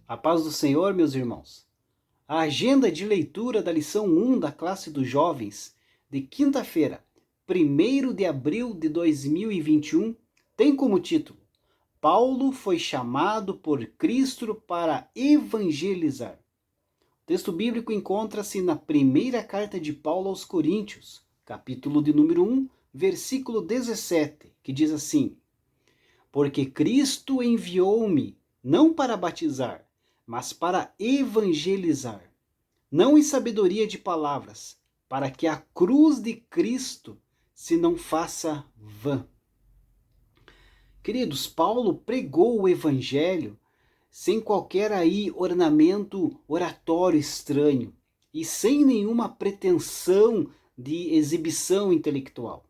A paz do Senhor, meus irmãos. A agenda de leitura da lição 1 da classe dos jovens, de quinta-feira, 1º de abril de 2021, tem como título: Paulo foi chamado por Cristo para evangelizar. O texto bíblico encontra-se na primeira carta de Paulo aos Coríntios, capítulo de número 1, versículo 17, que diz assim: Porque Cristo enviou-me não para batizar, mas para evangelizar, não em sabedoria de palavras, para que a cruz de Cristo se não faça vã. Queridos, Paulo pregou o evangelho sem qualquer ornamento oratório estranho e sem nenhuma pretensão de exibição intelectual.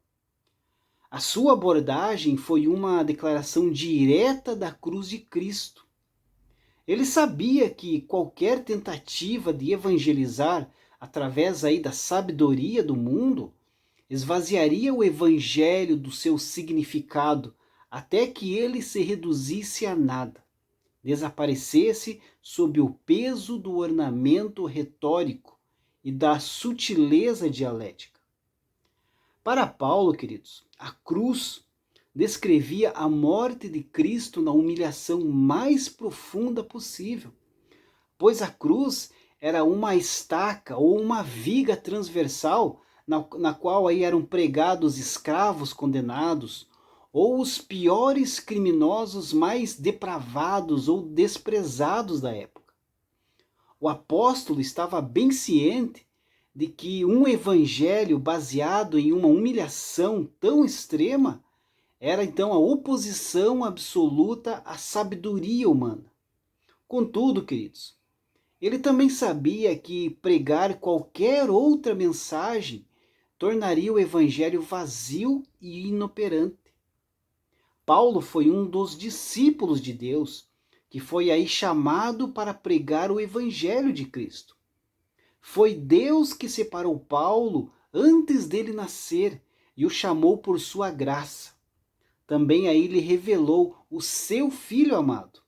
A sua abordagem foi uma declaração direta da cruz de Cristo. Ele sabia que qualquer tentativa de evangelizar através da sabedoria do mundo esvaziaria o evangelho do seu significado até que ele se reduzisse a nada, desaparecesse sob o peso do ornamento retórico e da sutileza dialética. Para Paulo, queridos, a cruz descrevia a morte de Cristo na humilhação mais profunda possível, pois a cruz era uma estaca ou uma viga transversal na qual eram pregados escravos condenados ou os piores criminosos mais depravados ou desprezados da época. O apóstolo estava bem ciente de que um evangelho baseado em uma humilhação tão extrema era então a oposição absoluta à sabedoria humana. Contudo, queridos, ele também sabia que pregar qualquer outra mensagem tornaria o evangelho vazio e inoperante. Paulo foi um dos discípulos de Deus que foi chamado para pregar o evangelho de Cristo. Foi Deus que separou Paulo antes dele nascer e o chamou por sua graça. Também lhe revelou o seu Filho amado.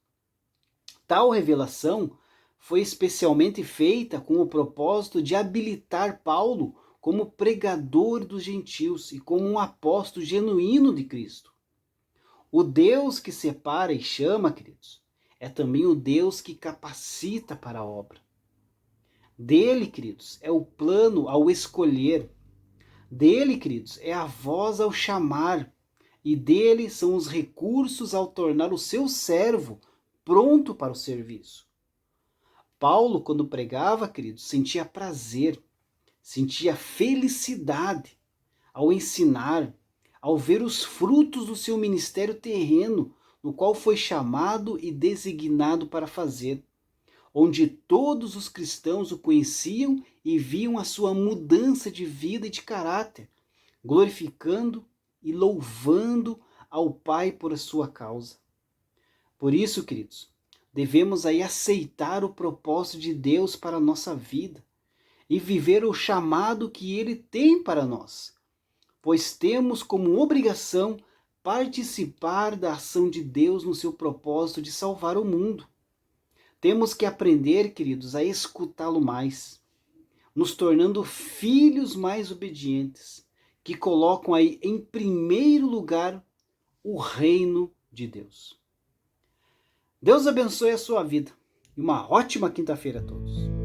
Tal revelação foi especialmente feita com o propósito de habilitar Paulo como pregador dos gentios e como um apóstolo genuíno de Cristo. O Deus que separa e chama, queridos, é também o Deus que capacita para a obra. Dele, queridos, é o plano ao escolher. Dele, queridos, é a voz ao chamar. E dele são os recursos ao tornar o seu servo pronto para o serviço. Paulo, quando pregava, queridos, sentia prazer, sentia felicidade ao ensinar, ao ver os frutos do seu ministério terreno, no qual foi chamado e designado para fazer, onde todos os cristãos o conheciam e viam a sua mudança de vida e de caráter, glorificando e louvando ao Pai por a sua causa. Por isso, queridos, devemos aceitar o propósito de Deus para a nossa vida e viver o chamado que Ele tem para nós, pois temos como obrigação participar da ação de Deus no seu propósito de salvar o mundo. Temos que aprender, queridos, a escutá-lo mais, nos tornando filhos mais obedientes, que colocam em primeiro lugar o reino de Deus. Deus abençoe a sua vida e uma ótima quinta-feira a todos.